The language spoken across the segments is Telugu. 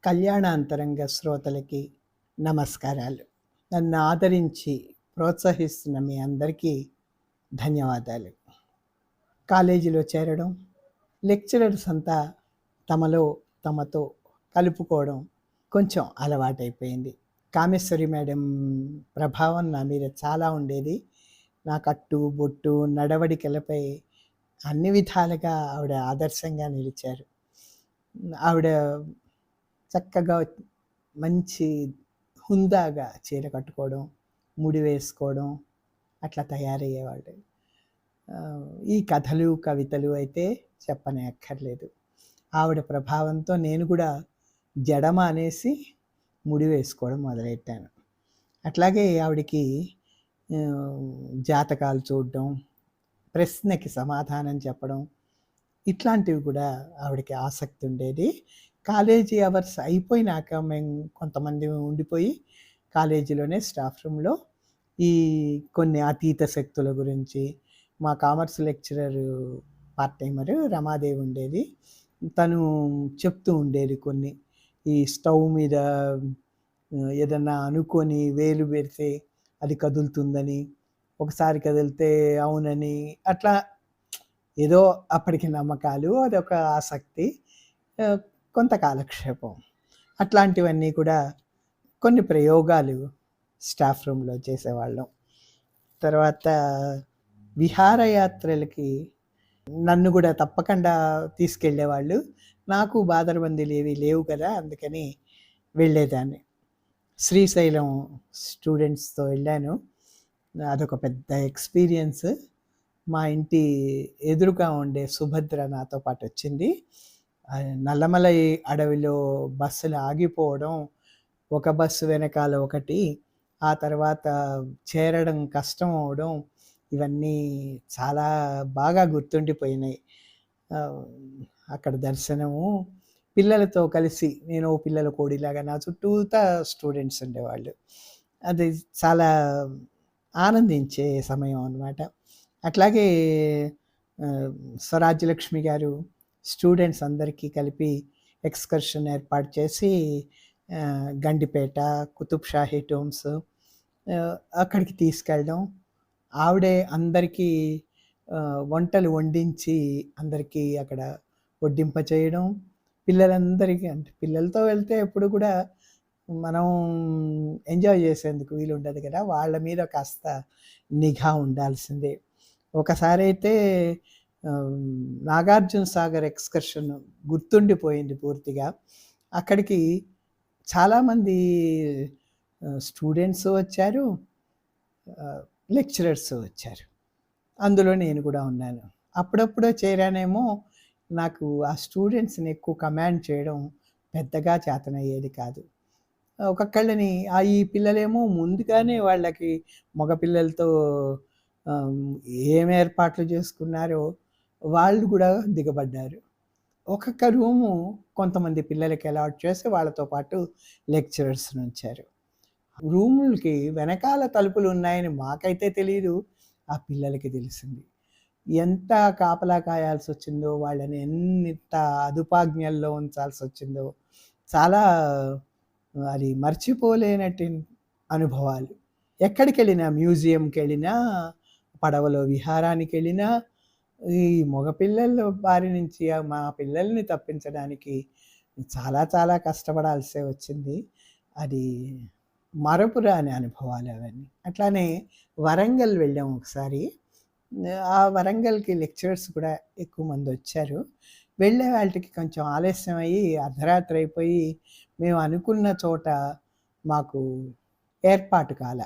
కళ్యాణాంతరంగ శ్రోతలకి నమస్కారాలు. నన్ను ఆదరించి ప్రోత్సహిస్తున్న మీ అందరికీ ధన్యవాదాలు. కాలేజీలో చేరడం, లెక్చరర్స్ అంతా తమతో కలుపుకోవడం కొంచెం అలవాటైపోయింది. కామేశ్వరి మేడం ప్రభావం నా మీద చాలా ఉండేది. నా కట్టు, బొట్టు, నడవడికలపై అన్ని విధాలుగా ఆవిడ ఆదర్శంగా నిలిచారు. ఆవిడ చక్కగా మంచి హుందాగా చీర కట్టుకోవడం, ముడి వేసుకోవడం అట్లా తయారయ్యేవాళ్ళు. ఈ కథలు, కవితలు అయితే చెప్పనే అక్కర్లేదు. ఆవిడ ప్రభావంతో నేను కూడా జడమ అనేసి ముడి వేసుకోవడం మొదలెట్టాను. అట్లాగే ఆవిడకి జాతకాలు చూడడం, ప్రశ్నకి సమాధానం చెప్పడం ఇట్లాంటివి కూడా ఆవిడకి ఆసక్తి ఉండేది. కాలేజీ అవర్స్ అయిపోయినాక మేము కొంతమంది ఉండిపోయి కాలేజీలోనే స్టాఫ్ రూమ్లో ఈ కొన్ని అతీత శక్తుల గురించి మా commerce lecturer part timer Ramadevi ఉండేది. తను చెప్తూ ఉండేది కొన్ని. ఈ స్టవ్ మీద ఏదన్నా అనుకొని వేలు పెడితే అది కదులుతుందని, ఒకసారి కదిలితే అవునని, అట్లా ఏదో అప్పటికి నమ్మకాలు, అదొక ఆసక్తి, కొంత కాలక్షేపం. అట్లాంటివన్నీ కూడా కొన్ని ప్రయోగాలు స్టాఫ్ రూమ్లో చేసేవాళ్ళం. తర్వాత విహారయాత్రలకి నన్ను కూడా తప్పకుండా తీసుకెళ్ళేవాళ్ళు. నాకు బాదరబందీలు ఏవి లేవు కదా, అందుకని వెళ్ళేదాన్ని. శ్రీశైలం స్టూడెంట్స్తో వెళ్ళాను. అదొక పెద్ద ఎక్స్పీరియన్స్. మా ఇంటి ఎదురుగా ఉండే సుభద్ర నాతో పాటు వచ్చింది. నల్లమలై అడవిలో బస్సులు ఆగిపోవడం, ఒక బస్సు వెనకాల ఒకటి, ఆ తర్వాత చేరడం కష్టం అవడం, ఇవన్నీ చాలా బాగా గుర్తుండిపోయినాయి. అక్కడ దర్శనము, పిల్లలతో కలిసి, నేను పిల్లల కోడిలాగా నా చుట్టూతా స్టూడెంట్స్ ఉండేవాళ్ళు. అది చాలా ఆనందించే సమయం అన్నమాట. అట్లాగే స్వరాజ్యలక్ష్మి గారు స్టూడెంట్స్ అందరికీ కలిపి ఎక్స్కర్షన్ ఏర్పాటు చేసి గండిపేట, కుతుబ్ షాహీ టూమ్స్ అక్కడికి తీసుకెళ్ళడం, ఆవిడే అందరికీ వంటలు వండించి అందరికీ అక్కడ వడ్డింప చేయడం, పిల్లలందరికీ, అంటే పిల్లలతో వెళ్తే ఎప్పుడు కూడా మనం ఎంజాయ్ చేసేందుకు వీలు ఉండదు కదా, వాళ్ళ మీద కాస్త నిఘా ఉండాల్సిందే. ఒకసారి అయితే నాగార్జున సాగర్ ఎక్స్కర్షన్ గుర్తుండిపోయింది పూర్తిగా. అక్కడికి చాలామంది స్టూడెంట్స్ వచ్చారు, లెక్చరర్స్ వచ్చారు. అందులో నేను కూడా ఉన్నాను. అప్పుడప్పుడే చేరానేమో, నాకు ఆ స్టూడెంట్స్ని ఎక్కువ కమాండ్ చేయడం పెద్దగా చేతనయ్యేది కాదు. ఒక్కొక్కళ్ళని ఈ పిల్లలేమో ముందుగానే వాళ్ళకి మగపిల్లలతో ఏం ఏర్పాట్లు చేసుకున్నారో వాళ్ళు కూడా దిగబడ్డారు. ఒక్కొక్క రూము కొంతమంది పిల్లలకి అలాట్ చేసి వాళ్ళతో పాటు లెక్చరర్స్ ఉంచారు. రూములకి వెనకాల తలుపులు ఉన్నాయని మాకైతే తెలియదు, ఆ పిల్లలకి తెలిసింది. ఎంత కాపలా కాయాల్సి వచ్చిందో, వాళ్ళని ఎంత అదుపాజ్ఞల్లో ఉంచాల్సి వచ్చిందో, చాలా అది మర్చిపోలేనట్టి అనుభవాలు. ఎక్కడికి వెళ్ళినా, మ్యూజియంకి వెళ్ళినా, పడవలో విహారానికి వెళ్ళినా, ఈ మగపిల్లల బారి నుంచి మా పిల్లల్ని తప్పించడానికి చాలా చాలా కష్టపడాల్సి వచ్చింది. అది మరపురాని అనుభవాలు అవన్నీ. అట్లానే వరంగల్ వెళ్ళాం ఒకసారి. ఆ వరంగల్కి లెక్చరర్స్ కూడా ఎక్కువ మంది వచ్చారు. వెళ్ళే వాళ్ళకి కొంచెం ఆలస్యం అయ్యి అర్ధరాత్రి అయిపోయి మేము అనుకున్న చోట మాకు ఏర్పాటు కాల.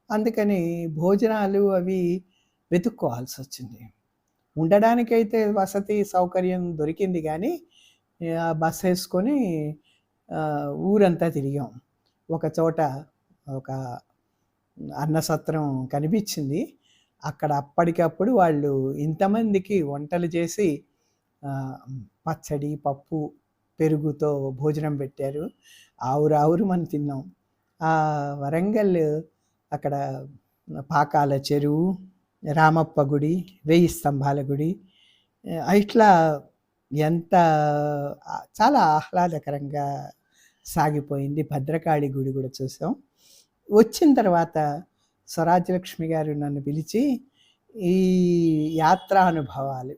అందుకని భోజనాలు అవి వెతుక్కోవాల్సి వచ్చింది. ఉండడానికైతే వసతి సౌకర్యం దొరికింది, కానీ బస్ వేసుకొని ఊరంతా తిరిగాం. ఒక చోట ఒక అన్నసత్రం కనిపించింది. అక్కడ అప్పటికప్పుడు వాళ్ళు ఇంతమందికి వంటలు చేసి పచ్చడి, పప్పు, పెరుగుతో భోజనం పెట్టారు. ఆవురు మనం తిన్నాం. వరంగల్ అక్కడ పాకాల చెరువు, రామప్ప గుడి, 1000 స్తంభాల గుడి, ఇట్లా ఎంత చాలా ఆహ్లాదకరంగా సాగిపోయింది. భద్రకాళి గుడి కూడా చూసాం. వచ్చిన తర్వాత స్వరాజ్యలక్ష్మి గారు నన్ను పిలిచి, ఈ యాత్రానుభవాలు,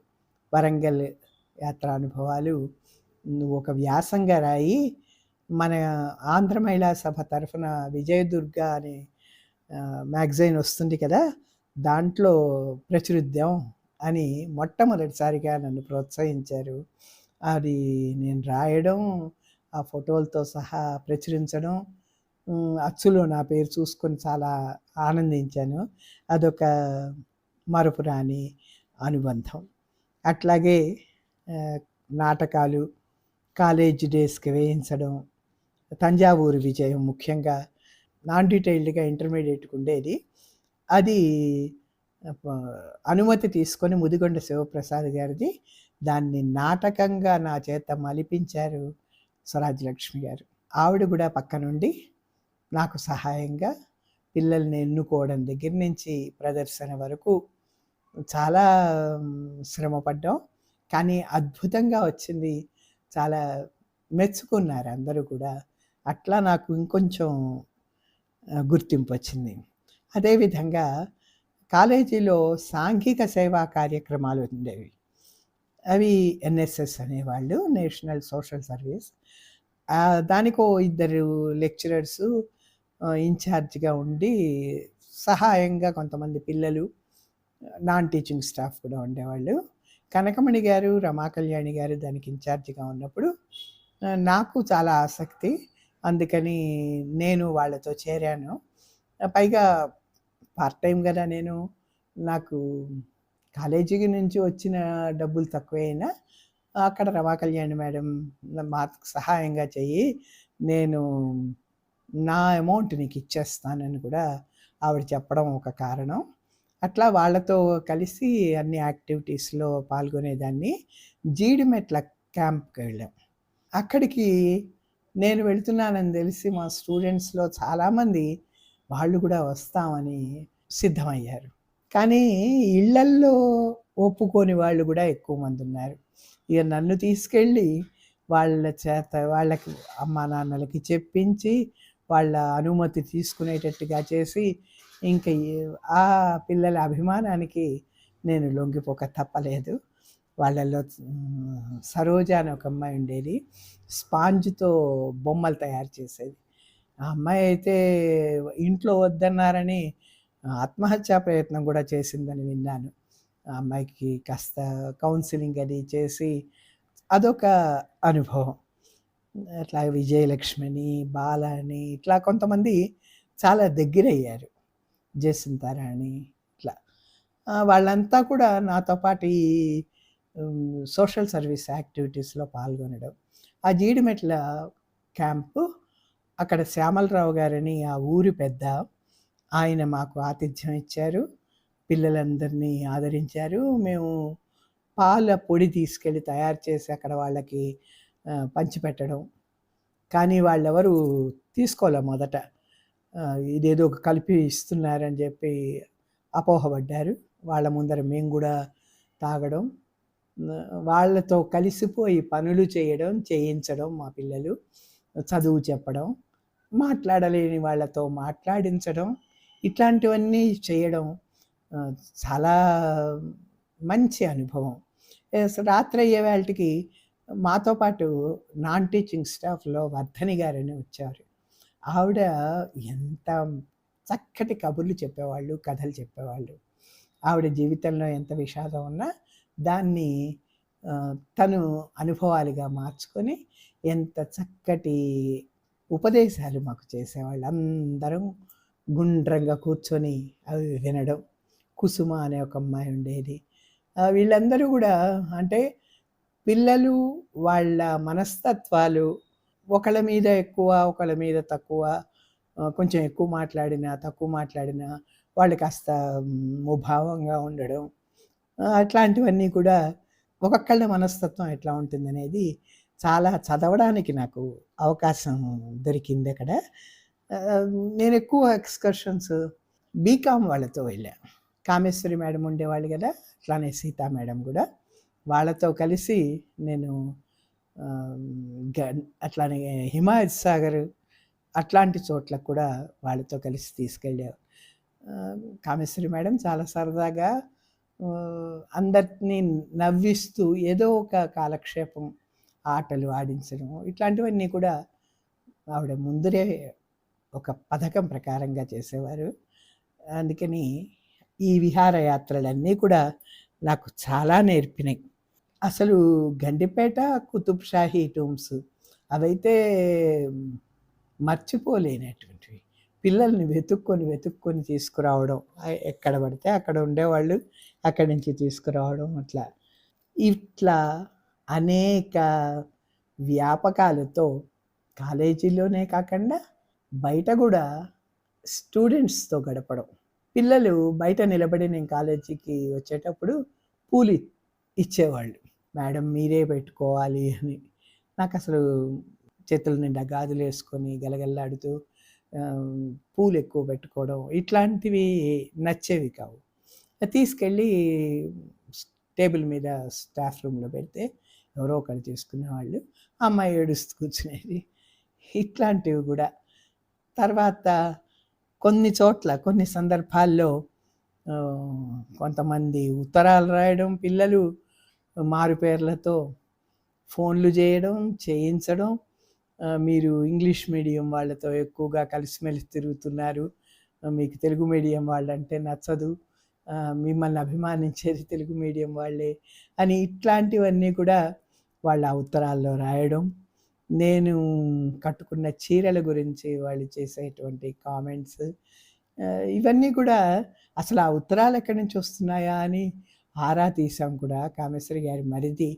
వరంగల్ యాత్రానుభవాలు నువ్వు ఒక వ్యాసంగా రాయి, మన ఆంధ్ర మహిళా సభ తరఫున విజయదుర్గ అనే మ్యాగజైన్ వస్తుంది కదా, దాంట్లో ప్రచురిద్దాం అని మొట్టమొదటిసారిగా నన్ను ప్రోత్సహించారు. అది నేను రాయడం, ఆ ఫోటోలతో సహా ప్రచురించడం, అచ్చులో నా పేరు చూసుకొని చాలా ఆనందించాను. అదొక మరపురాని అనుబంధం. అట్లాగే నాటకాలు కాలేజ్ డేస్కి వేయించడం, తంజావూరు విజయం ముఖ్యంగా నాన్ డీటెయిల్డ్గా ఇంటర్మీడియట్కి ఉండేది. అది అనుమతి తీసుకొని ముదిగొండ శివప్రసాద్ గారిది, దాన్ని నాటకంగా నా చేత మలిపించారు స్వరాజ్యలక్ష్మి గారు. ఆవిడ కూడా పక్కనుండి నాకు సహాయంగా పిల్లల్ని ఎన్నుకోవడం దగ్గర నుంచి ప్రదర్శన వరకు చాలా శ్రమపడ్డాం. కానీ అద్భుతంగా వచ్చింది. చాలా మెచ్చుకున్నారు అందరూ కూడా. అట్లా నాకు ఇంకొంచెం గుర్తింపు వచ్చింది. అదేవిధంగా కాలేజీలో సాంఘిక సేవా కార్యక్రమాలు ఉండేవి. అవి ఎన్ఎస్ఎస్ అనేవాళ్ళు, నేషనల్ సోషల్ సర్వీస్. దానికో ఇద్దరు లెక్చరర్సు ఇన్ఛార్జ్గా ఉండి సహాయంగా కొంతమంది పిల్లలు, నాన్ టీచింగ్ స్టాఫ్ కూడా ఉండేవాళ్ళు. కనకమణి గారు, రమాకళ్యాణి గారు దానికి ఇన్ఛార్జిగా ఉన్నప్పుడు నాకు చాలా ఆసక్తి. అందుకని నేను వాళ్ళతో చేరాను. పైగా పార్ట్ టైం కదా నేను. నాకు కాలేజీ నుంచి వచ్చిన డబ్బులు తక్కువే అయినా అక్కడ రమాకళ్యాణి మేడం మాకు సహాయంగా చెయ్యి, నేను నా అమౌంట్ నీకు ఇచ్చేస్తానని కూడా ఆవిడ చెప్పడం ఒక కారణం. అట్లా వాళ్ళతో కలిసి అన్ని యాక్టివిటీస్లో పాల్గొనేదాన్ని. జీడిమెట్ల క్యాంప్కి వెళ్ళాం. అక్కడికి నేను వెళుతున్నానని తెలిసి మా స్టూడెంట్స్లో చాలామంది వాళ్ళు కూడా వస్తామని సిద్ధమయ్యారు. కానీ ఇళ్లల్లో ఒప్పుకోని వాళ్ళు కూడా ఎక్కువ మంది ఉన్నారు. ఇక నన్ను తీసుకెళ్ళి వాళ్ళ చేత వాళ్ళకి అమ్మా నాన్నలకి చెప్పించి వాళ్ళ అనుమతి తీసుకునేటట్టుగా చేసి, ఇంకా ఆ పిల్లల అభిమానానికి నేను లొంగిపోక తప్పలేదు. వాళ్ళల్లో సరోజ అని ఒక అమ్మాయి ఉండేది, స్పాంజ్తో బొమ్మలు తయారు చేసేది. ఆ అమ్మాయి అయితే ఇంట్లో వద్దన్నారని ఆత్మహత్యా ప్రయత్నం కూడా చేసిందని విన్నాను. ఆ అమ్మాయికి కాస్త కౌన్సిలింగ్ అది చేసి అదొక అనుభవం. అట్లా విజయలక్ష్మిని, బాల అని ఇట్లా కొంతమంది చాలా దగ్గరయ్యారు. జసింతారాణి ఇట్లా వాళ్ళంతా కూడా నాతో పాటు ఈ సోషల్ సర్వీస్ యాక్టివిటీస్లో పాల్గొనడం. ఆ జీడిమెట్ల క్యాంపు అక్కడ శ్యామలరావు గారని ఆ ఊరి పెద్ద, ఆయన మాకు ఆతిథ్యం ఇచ్చారు, పిల్లలందరినీ ఆదరించారు. మేము పాల పొడి తీసుకెళ్ళి తయారు చేసి అక్కడ వాళ్ళకి పంచిపెట్టడం. కానీ వాళ్ళెవరు తీసుకోలే మొదట. ఇదేదో కలిపి ఇస్తున్నారని చెప్పి అపోహపడ్డారు. వాళ్ళ ముందర మేము కూడా తాగడం, వాళ్ళతో కలిసిపోయి పనులు చేయడం, చేయించడం, మా పిల్లలు చదువు చెప్పడం, మాట్లాడలేని వాళ్ళతో మాట్లాడించడం, ఇట్లాంటివన్నీ చేయడం చాలా మంచి అనుభవం. రాత్రి అయ్యే వాళ్ళకి మాతో పాటు నాన్ టీచింగ్ స్టాఫ్లో వర్ధని గారని వచ్చారు. ఆవిడ ఎంత చక్కటి కబుర్లు చెప్పేవాళ్ళు, కథలు చెప్పేవాళ్ళు. ఆవిడ జీవితంలో ఎంత విషాదం ఉన్నా దాన్ని తను అనుభవాలుగా మార్చుకొని ఎంత చక్కటి ఉపదేశాలు మాకు చేసేవాళ్ళు. అందరం గుండ్రంగా కూర్చొని అవి వినడం. కుసుమ అనే ఒక అమ్మాయి ఉండేది. వీళ్ళందరూ కూడా అంటే పిల్లలు వాళ్ళ మనస్తత్వాలు ఒకళ్ళ మీద ఎక్కువ, ఒకళ్ళ మీద తక్కువ, కొంచెం ఎక్కువ మాట్లాడినా, తక్కువ మాట్లాడినా వాళ్ళు కాస్త ముభావంగా ఉండడం, అట్లాంటివన్నీ కూడా ఒక్కొక్కళ్ళ మనస్తత్వం ఎట్లా ఉంటుందనేది చాలా చదవడానికి నాకు అవకాశం దొరికింది అక్కడ. నేను ఎక్కువ ఎక్స్కర్షన్స్ బీకామ్ వాళ్ళతో వెళ్ళాను. కామేశ్వరి మేడం ఉండేవాళ్ళు కదా, అట్లానే సీతా మేడం కూడా. వాళ్ళతో కలిసి నేను ఆహ్, అట్లానే హిమాయత్ సాగర్ అట్లాంటి చోట్లకు కూడా వాళ్ళతో కలిసి తీసుకెళ్ళారు. కామేశ్వరి మేడం చాలా సరదాగా అందరిని నవ్విస్తూ ఏదో ఒక కాలక్షేపం, ఆటలు ఆడించడం ఇట్లాంటివన్నీ కూడా ఆవిడ ముందరే ఒక పథకం ప్రకారంగా చేసేవారు. అందుకని ఈ విహారయాత్రలన్నీ కూడా నాకు చాలా నేర్పినాయి. అసలు గండిపేట, కుతుబ్ షాహీ టూమ్స్ అవైతే మర్చిపోలేనటువంటివి. పిల్లల్ని వెతుక్కొని తీసుకురావడం. ఎక్కడ పడితే అక్కడ ఉండేవాళ్ళు అక్కడి నుంచి తీసుకురావడం అట్లా. ఇట్లా అనేక వ్యాపకాలతో కాలేజీలోనే కాకుండా బయట కూడా స్టూడెంట్స్‌తో గడపడం. పిల్లలు బయట నిలబడి నేను కాలేజీకి వచ్చేటప్పుడు పూలు ఇచ్చేవాళ్ళు. మేడం మీరే పెట్టుకోవాలి అని. నాకసలు చేతుల నిండా గాజులేసుకొని గలగల్లాడుతూ పూలు ఎక్కువ పెట్టుకోవడం ఇట్లాంటివి నచ్చేవి కావు. తీసుకెళ్ళి టేబుల్ మీద స్టాఫ్ రూమ్‌లో పెడితే ఎవరో ఒకళ్ళు తీసుకునేవాళ్ళు. అమ్మాయి ఏడుస్తూ కూర్చునేది. ఇట్లాంటివి కూడా. తర్వాత కొన్ని చోట్ల కొన్ని సందర్భాల్లో కొంతమంది ఉత్తరాలు రాయడం పిల్లలు మారు పేర్లతో ఫోన్లు చేయడం, చేయించడం. మీరు ఇంగ్లీష్ మీడియం వాళ్ళతో ఎక్కువగా కలిసిమెలిసి తిరుగుతున్నారు. మీకు తెలుగు మీడియం వాళ్ళంటే నచ్చదు. మిమ్మల్ని అభిమానించేది తెలుగు మీడియం వాళ్ళే అని ఇట్లాంటివన్నీ కూడా వాళ్ళ ఉత్తరాల్లో రాయడం. నేను కట్టుకున్న చీరల గురించి వాళ్ళు చేసేటువంటి కామెంట్స్ ఇవన్నీ కూడా అసలు ఆ ఉత్తరాలు ఎక్కడి నుంచి వస్తున్నాయా అని ఆరా తీసాం కూడా. కామేశ్వరి గారి మరిది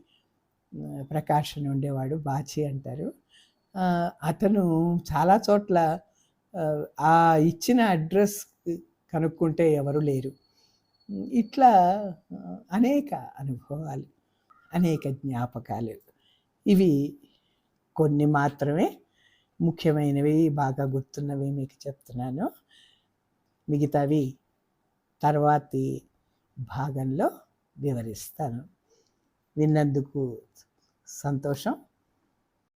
ప్రకాష్ అని ఉండేవాడు, బాచి అంటారు. అతను చాలా చోట్ల ఆ ఇచ్చిన అడ్రస్ కనుక్కుంటే ఎవరు లేరు. ఇట్లా అనేక అనుభవాలు, అనేక జ్ఞాపకాలు. ఇవి కొన్ని మాత్రమే ముఖ్యమైనవి, బాగా గుర్తున్నవి మీకు చెప్తున్నాను. మిగతావి తర్వాతి భాగంలో వివరిస్తాను. విన్నందుకు సంతోషం.